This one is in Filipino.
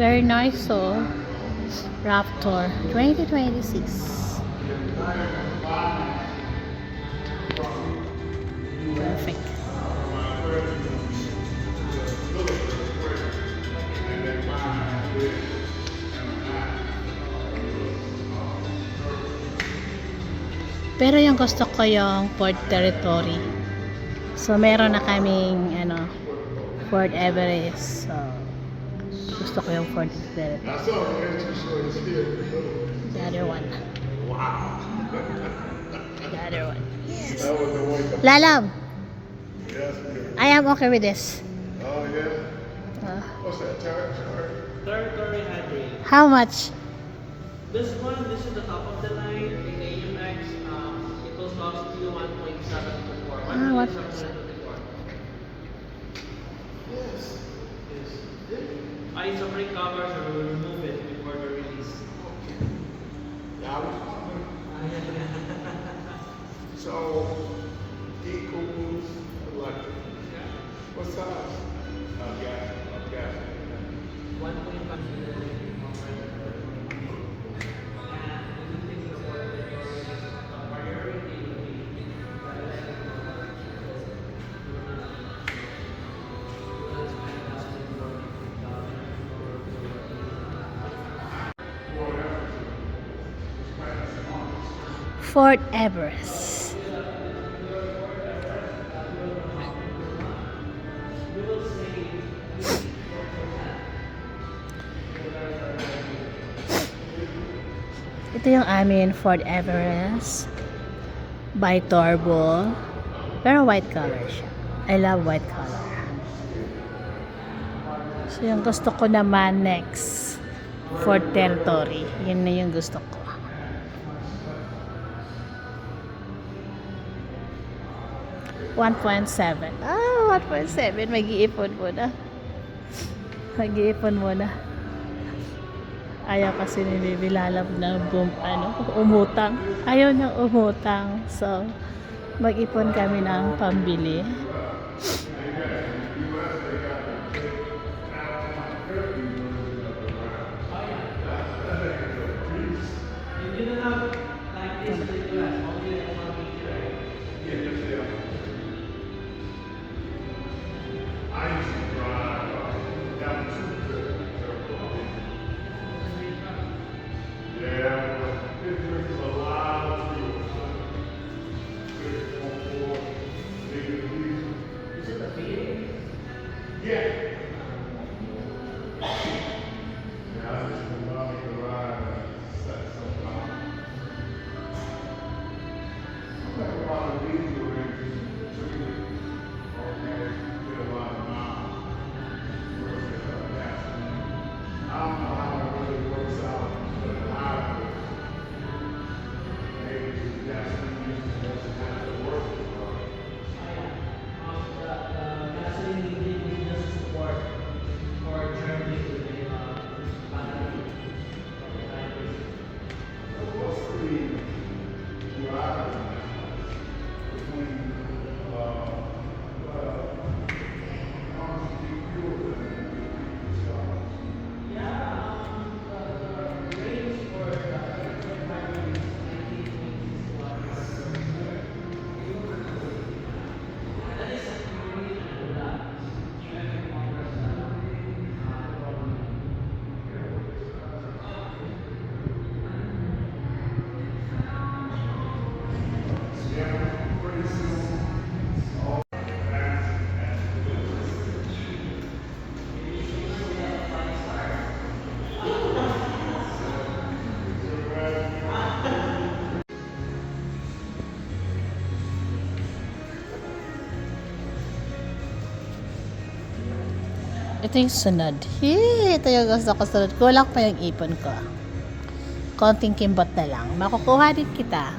Very nice, oh. Raptor 2026. Perfect. Pero yung gusto ko yung Ford Territory. So meron na kaming Ford Everest. So gusto ko yung Ford Territory. The other one. The other one. Yes. Lalab. I am okay with this. Oh yeah. What's that? Territory hybrid. How much? This is the top of the line in AMX. It will cost you 1.724. What? 1.724. Yes. I separate covers or will remove it before the release. So, equals electric. What size? Gas. 1.5. Ford Everest. Ito yung amin Ford Everest by Turbo, pero white color siya. I love white color. So yung gusto ko naman next Ford Territory. Yun na yung gusto ko. 1.7. 1.7. Mag-iipon muna. Ayaw kasi ni Baby Lalab na umutang. Ayaw niyang umutang. So, mag-ipon kami ng pambili. Ito yung sunod. Ito yung gusto ko sunod. Kulang pa yung ipon ko. Konting kimbot na lang. Makukuha din kita.